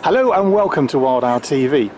Hello and welcome to Wild Owl TV.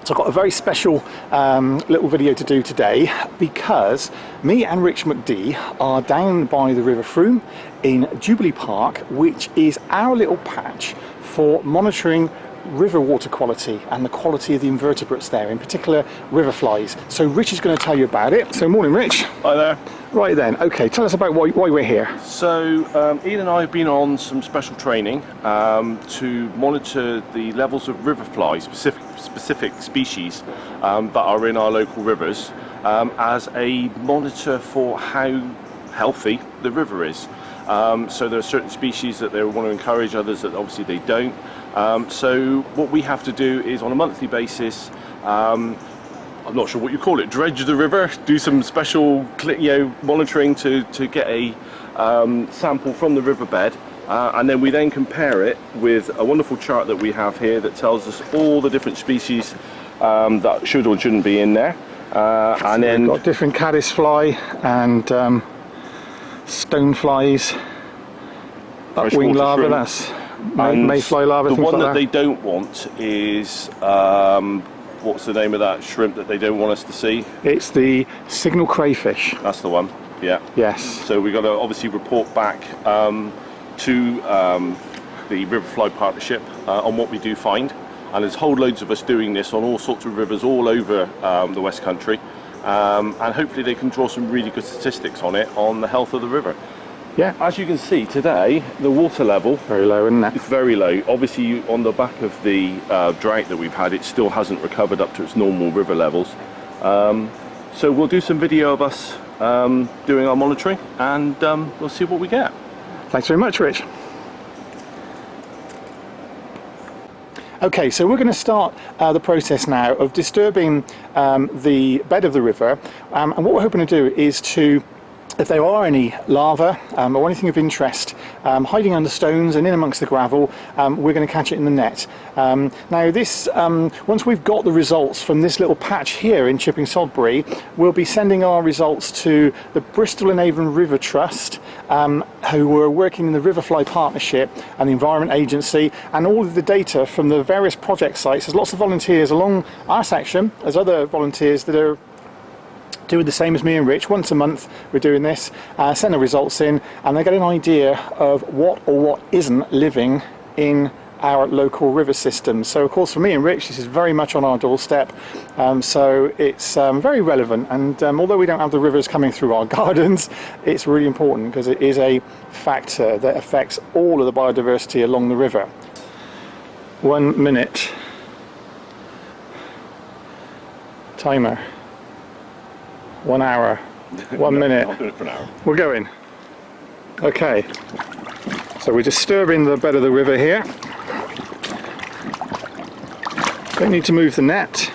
So I've got a very special little video to do today because me and Rich McD are down by the River Frome in Jubilee Park, which is our little patch for monitoring river water quality and the quality of the invertebrates there, in particular riverflies. So Rich is going to tell you about it. So morning Rich. Hi there. Right then, okay, tell us about why we're here. So Ian and I have been on some special training to monitor the levels of riverfly, specific species that are in our local rivers, as a monitor for how healthy the river is. So there are certain species that they want to encourage, others that obviously they don't. So what we have to do is on a monthly basis, I'm not sure what you call it, dredge the river, do some special monitoring to get a sample from the riverbed, and then we then compare it with a wonderful chart that we have here that tells us all the different species that should or shouldn't be in there. And then we've got different caddis fly and stoneflies, upwing larvae, that's mayfly larvae. The one that they don't want is what's the name of that shrimp that they don't want us to see? It's the signal crayfish. That's the one, yeah. Yes. So we've got to obviously report back to the Riverfly partnership on what we do find. And there's whole loads of us doing this on all sorts of rivers all over the West Country. And hopefully they can draw some really good statistics on it, on the health of the river. Yeah. As you can see today, the water level very low, isn't it? It's very low. Obviously, on the back of the drought that we've had, it still hasn't recovered up to its normal river levels. So we'll do some video of us doing our monitoring, and we'll see what we get. Thanks very much, Rich. Okay, so we're going to start the process now of disturbing the bed of the river, and what we're hoping to do is to, if there are any larvae or anything of interest hiding under stones and in amongst the gravel, we're going to catch it in the net. Now this, once we've got the results from this little patch here in Chipping Sodbury, we'll be sending our results to the Bristol and Avon River Trust, who are working in the Riverfly partnership and the Environment Agency, and all of the data from the various project sites. There's lots of volunteers along our section. There's other volunteers that are doing the same as me and Rich. Once a month we're doing this, send the results in, and they get an idea of what or what isn't living in our local river system. So of course for me and Rich this is very much on our doorstep, so it's very relevant, and although we don't have the rivers coming through our gardens, it's really important because it is a factor that affects all of the biodiversity along the river. 1 minute. Timer. 1 hour, 1 minute. I'll do it for an hour. We're going. Okay, so we're disturbing the bed of the river here. Don't need to move the net.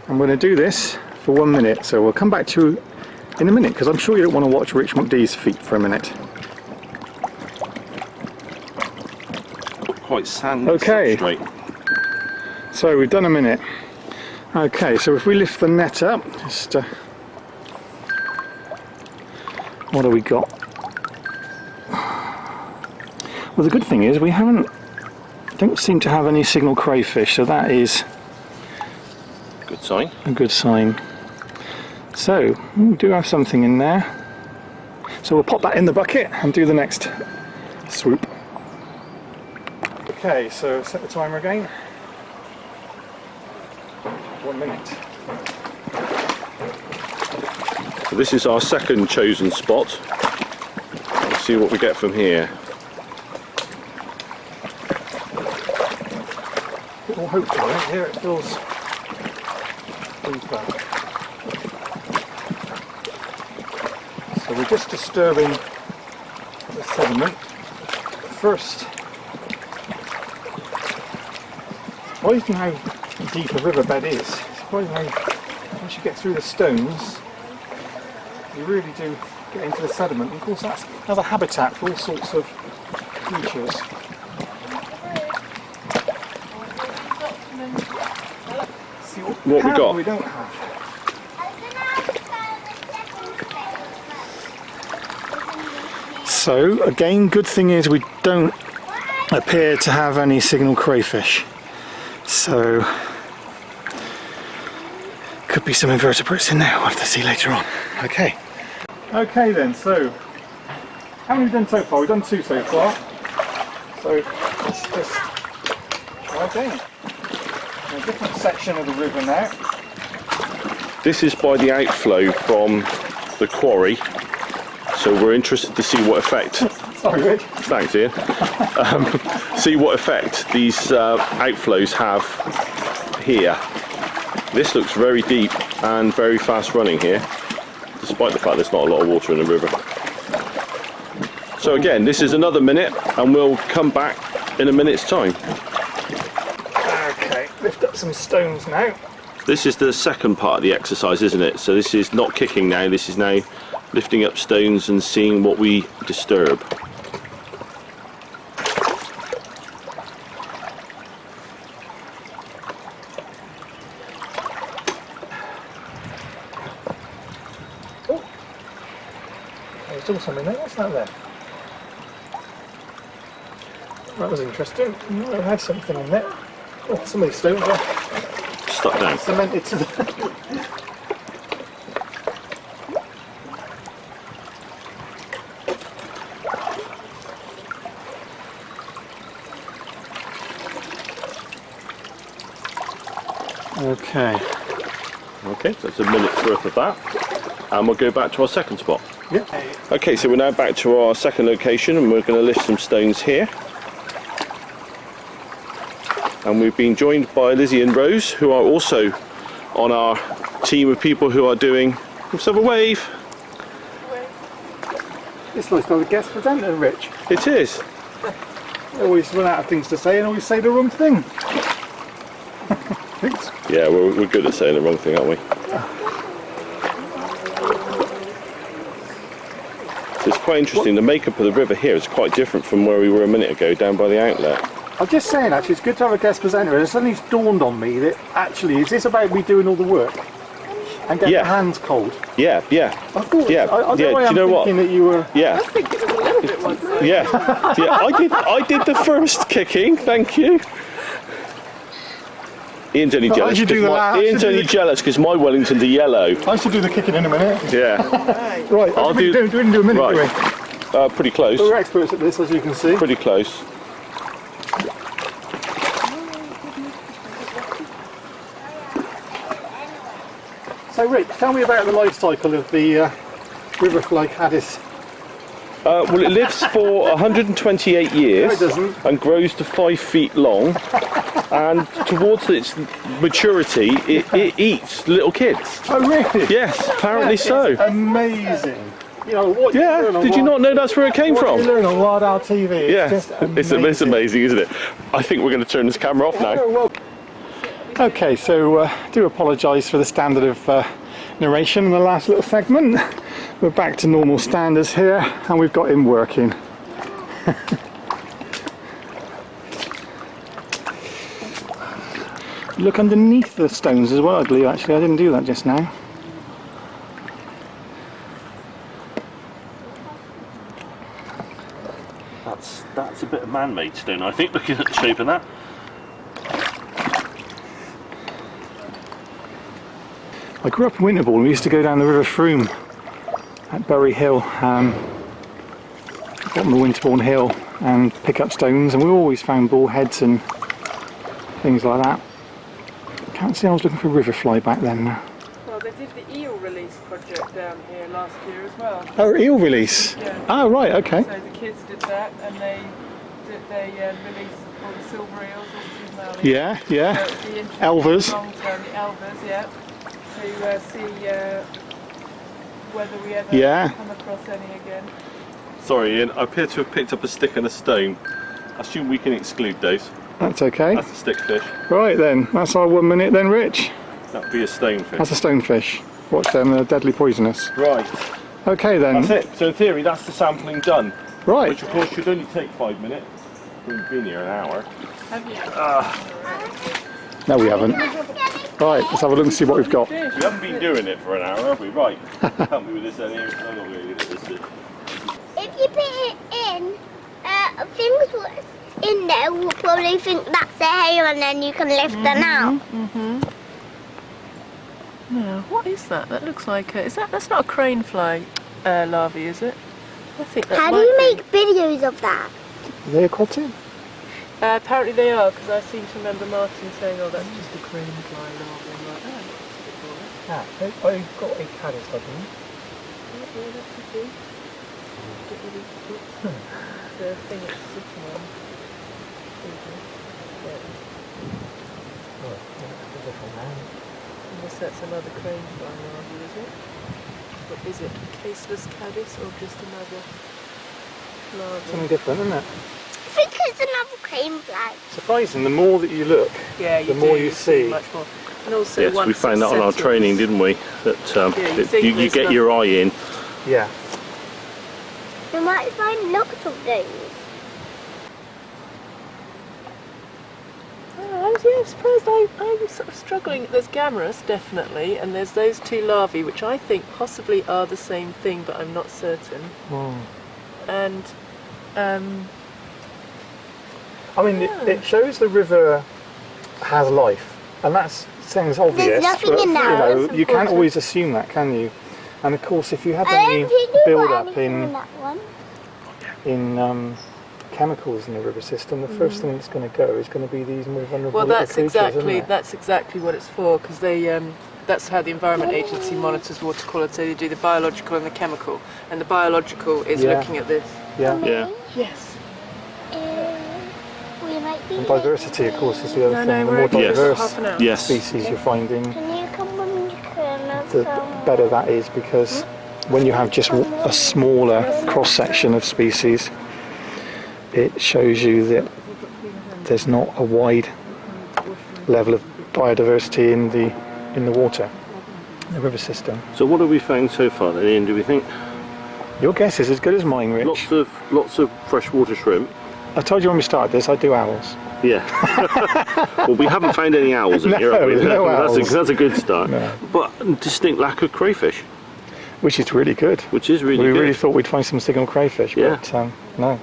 I'm going to do this for 1 minute, so we'll come back to you in a minute, because I'm sure you don't want to watch Rich McD's feet for a minute. Quite sandy. Okay. Straight. So we've done a minute. Okay, so if we lift the net up, just what have we got? Well, the good thing is we don't seem to have any signal crayfish, so that is Good sign. a good sign. So we do have something in there. So we'll pop that in the bucket and do the next swoop. Okay, so set the timer again. 1 minute. So this is our second chosen spot. Let's see what we get from here. Bit more hope for it. Here it feels deeper. So we're just disturbing the sediment. First, surprising how deep a riverbed is. It's surprising how once you get through the stones, you really do get into the sediment. And of course that's a habitat for all sorts of creatures. See what we got? We don't have. So again, good thing is we don't appear to have any signal crayfish. So could be some invertebrates in there. We'll have to see later on. Okay. Okay then, so how many have we done so far? We've done 2 so far. So let's just try again. In a different section of the river now. This is by the outflow from the quarry, so we're interested to see what effect. Sorry, Rich. Thanks, Ian. See what effect these outflows have here. This looks very deep and very fast running here, despite the fact there's not a lot of water in the river. So again, this is another minute, and we'll come back in a minute's time. Okay, lift up some stones now. This is the second part of the exercise, isn't it? So this is not kicking now, this is now lifting up stones and seeing what we disturb. Oh, there's still something there. What's that there? That was interesting. I had something on there. Oh, some of these stones are Stuck down. cemented to the... Okay. Okay, so that's a minute's worth of that. And we'll go back to our second spot. Yep. Okay, so we're now back to our second location, and we're going to lift some stones here. And we've been joined by Lizzie and Rose, who are also on our team of people who are doing... Let's have a wave. This looks like a guest presenter, Rich. It is. I always run out of things to say and always say the wrong thing. Thanks. Yeah, we're good at saying the wrong thing, aren't we? So it's quite interesting. The makeup of the river here is quite different from where we were a minute ago down by the outlet. I'm just saying, actually, it's good to have a guest presenter, and it suddenly dawned on me that actually, is this about me doing all the work and getting Yeah. my hands cold? Yeah, yeah. I thought. Yeah, I don't yeah, know why do I'm you know what? thinking that you were. Yeah, I think it was a little bit once. yeah, yeah. I did the first kicking. Thank you. Ian's only I jealous. should do 'cause the my- last- Ian's only jealous because my Wellingtons are yellow. I should do the kicking in a minute. Yeah, Right, I'll we do- didn't do a minute, right. do we? pretty close. We're experts at this, as you can see. Pretty close. So, Rich, tell me about the life cycle of the Riverfly caddis. Well, it lives for 128 years No, it doesn't. and grows to 5 feet long. And towards its maturity, it eats little kids. Oh, really? Yes, apparently so. It's amazing. You know, what you learn Yeah, on did you Wild- not know that's where it came what from? you learn on Wild Owl TV. It's Yeah, just it's amazing. amazing, isn't it? I think we're going to turn this camera off now. Oh, well. Okay, so do apologise for the standard of narration in the last little segment. We're back to normal standards here, and we've got him working. Look underneath the stones as well, I believe. Actually, I didn't do that just now. That's a bit of man-made stone, I think, looking at the shape of that. I grew up in Winterbourne. We used to go down the River Frome at Bury Hill, bottom of Winterbourne Hill, and pick up stones, and we always found bullheads and things like that. Can't see I was looking for Riverfly back then now. Well, they did the eel release project down here last year as well. Oh, eel release? Yeah. Oh, right, okay. So the kids did that, and they released all the silver eels, all the juvenile eels. Yeah, So yeah. it'd be interesting Elvers. long term, the elvers, yeah, to see whether we ever Yeah. come across any again. Sorry, Ian, I appear to have picked up a stick and a stone. I assume we can exclude those. That's okay. That's a stickfish. Right then, that's our 1 minute then, Rich. That would be a stonefish. That's a stonefish. Watch them, they're deadly poisonous. Right, Okay then. that's it. So in theory, that's the sampling done. Right. Which of course should only take 5 minutes. We've been here an hour. Have you? No, we haven't. Right, let's have a look and see what we've got. We haven't been doing it for an hour, have we? Right. Help me with this then, Ian. I'm not really good at this bit. If you you put it in, things what's in there will probably think that's a hair, and then you can lift them out. Now, what is that? That looks like a... That's not a crane fly larvae, is it? I think that How do might you be. make videos of that? Are they aquatic? Apparently they are, because I seem to remember Martin saying, oh, that's just a crane fly larvae. I'm like, oh, that's a bit boring. I've got a caddis, I think. Yeah, that could be. Get rid of the thing it's sitting on. Unless that's another crane fly larvae, is it? Or is it caseless caddis or just another larvae? Something different, isn't it? I think it's another crane fly. Surprising, the more that you look, Yeah, the more you see. much more. And also Yes, once we found it's that on our settled- training, didn't we? That, Yeah, you that think you there's get your eye in. Yeah. You might find lots of those. I'm surprised. I'm sort of struggling. There's Gammarus, definitely, and there's those two larvae, which I think possibly are the same thing, but I'm not certain. And, I mean, it shows the river has life, and that seems obvious. nothing but, in there. You know, That's you can't important. always assume that, can you? And of course, if you have I any don't think you build got up anything in that one. in chemicals in the river system, the first thing that's going to go is going to be these more vulnerable well, little that's creatures, isn't it? exactly what it's for, because they. That's how the Environment Agency monitors water quality. They do the biological and the chemical, and the biological is Yeah. looking at this. Yeah. Yeah. Yes. We might be And diversity, of course, is the other thing. The more we're Yes. diverse half an hour. Yes. species you're finding, Can you come and the better that is, because when you have just a smaller cross-section of species, it shows you that there's not a wide level of biodiversity in the water, the river system. So what have we found so far then, Ian, do we think? Your guess is as good as mine, Rich. Lots of freshwater shrimp. I told you when we started this, I do owls. Yeah. Well, we haven't found any owls in here, have we? No owls. That's a good start. No. But distinct lack of crayfish, Which is really good. which is really We good. really thought we'd find some signal crayfish, Yeah. but no.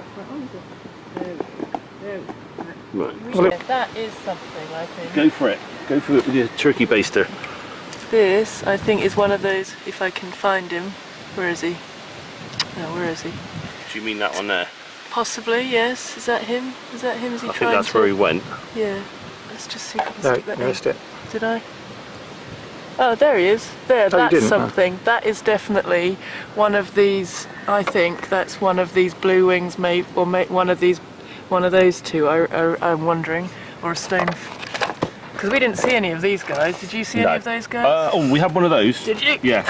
Right. Well, Yeah, that is something, I think. Go for it. Go for it with your turkey baster. This, I think, is one of those, if I can find him. Where is he? No, where is he? Do you mean that one there? Possibly, yes. Is that him? Is that him? Is he I think trying that's to... where he went. Yeah. Let's just see if I can No, stick that you in. missed it. Did I? Oh, there he is. There, you that's didn't, no. something. That is definitely one of these, I think that's one of these blue wings, one of those two, I'm wondering, or a stone... Because we didn't see any of these guys. Did you see any of those guys? Oh, we had one of those. Did you? Yes.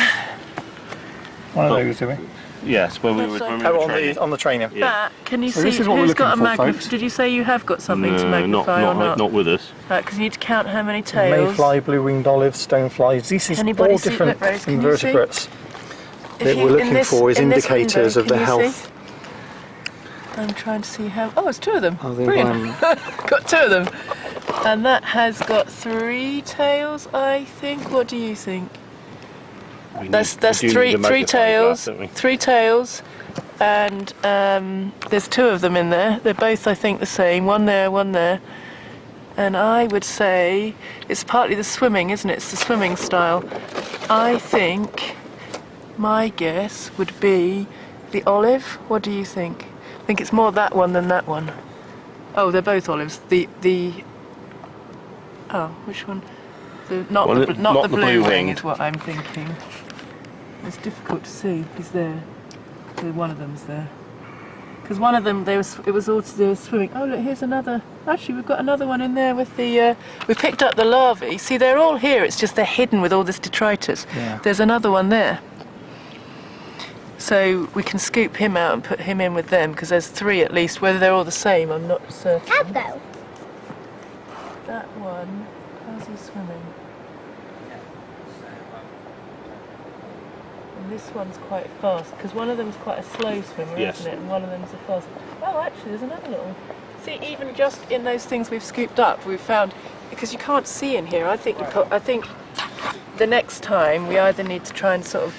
One of those, do we? Yes, when we were, That's when we Oh, were training. on the training. Yeah. That, can you So see this is what we're who's looking got a for, magnify? folks. Did you say you have got something to magnify or not? Not with us. Because you need to count how many tails. Mayfly, blue-winged olive, stoneflies. These are Anybody all see- different look, Rose, can you see? invertebrates If that you- we're in looking this- for as in this indicators window, of the can you health. see? I'm trying to see how... Oh, it's two of them. of the Brilliant. environment. Got two of them. And that has got 3 tails, I think. What do you think? That's three tails. 3 tails. And there's 2 of them in there. They're both, I think, the same. One there, one there. And I would say it's partly the swimming, isn't it? It's the swimming style. I think my guess would be the olive. What do you think? I think it's more that one than that one. Oh, they're both olives. Oh, which one? Not the blue wing is what I'm thinking. It's difficult to see. He's there. One of them's there. Because one of them, they were swimming. Oh, look, here's another. Actually, we've got another one in there with the. We picked up the larvae. See, they're all here. It's just they're hidden with all this detritus. Yeah. There's another one there. So we can scoop him out and put him in with them, because there's 3 at least. Whether they're all the same, I'm not certain. I'll go. That one, how's he swimming? And this one's quite fast, because one of them's quite a slow swimmer, Yes. isn't it? And one of them's a fast. Oh, actually, there's another little. See, even just in those things we've scooped up, we've found, because you can't see in here. I think the next time we either need to try and sort of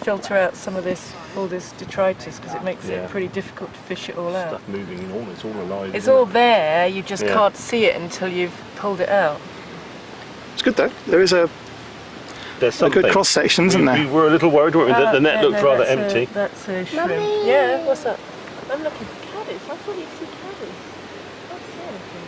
filter out some of this all this detritus because it makes it pretty difficult to fish it all out. Stuff moving in all, it's all alive. It's all there, you just can't see it until you've pulled it out. It's good though. There is There's a good cross section, isn't there? We were a little worried, weren't we, that the net looked rather empty. That's a shrimp. Mummy. Yeah, what's up? I'm looking for caddis. I thought you'd see caddis. I don't see anything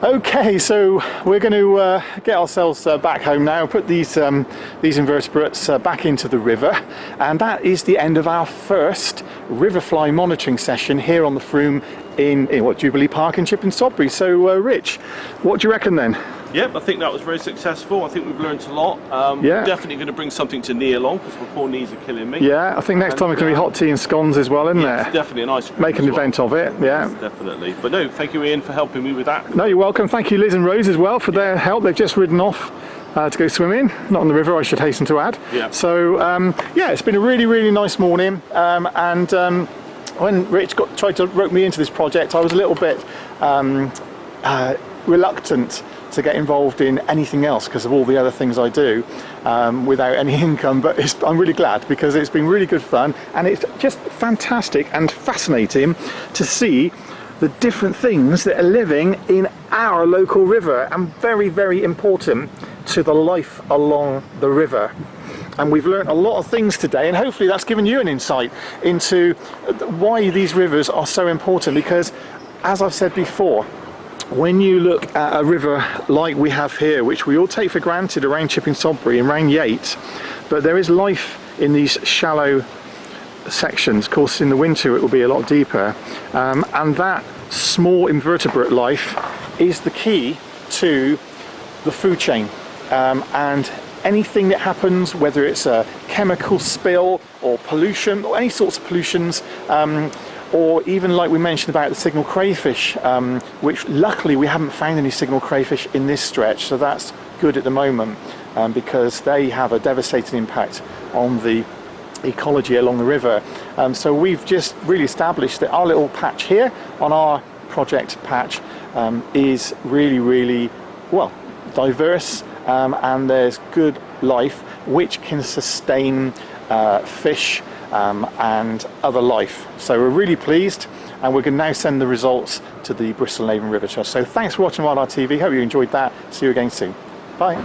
there. Okay, so we're going to get ourselves back home now, put these invertebrates back into the river, and that is the end of our first Riverfly monitoring session here on the Frome in Jubilee Park in Chipping Sodbury. So Rich, what do you reckon then? Yep, I think that was very successful. I think we've learned a lot. Definitely going to bring something to knee along because my poor knees are killing me. Yeah, I think next time it's going to be hot tea and scones as well, isn't there? It's definitely a nice. Make an event of it, yeah. Yes, definitely. But no, thank you, Ian, for helping me with that. No, you're welcome. Thank you, Liz and Rose, as well, for their help. They've just ridden off to go swimming, not on the river, I should hasten to add. Yeah. So, it's been a really, really nice morning. When Rich tried to rope me into this project, I was a little bit reluctant to get involved in anything else because of all the other things I do without any income, but I'm really glad because it's been really good fun, and it's just fantastic and fascinating to see the different things that are living in our local river, and very, very important to the life along the river. And we've learnt a lot of things today, and hopefully that's given you an insight into why these rivers are so important, because as I've said before, when you look at a river like we have here, which we all take for granted around Chipping Sodbury and around Yates, but there is life in these shallow sections. Of course, in the winter it will be a lot deeper, and that small invertebrate life is the key to the food chain, and anything that happens, whether it's a chemical spill or pollution or any sorts of pollutions, or even like we mentioned about the signal crayfish, which luckily we haven't found any signal crayfish in this stretch, so that's good at the moment, because they have a devastating impact on the ecology along the river. So we've just really established that our little patch here on our project patch is really, really diverse, and there's good life which can sustain fish and other life. So we're really pleased, and we're going to now send the results to the Bristol and Avon River Trust. So thanks for watching Wildlife TV. Hope you enjoyed that. See you again soon. Bye.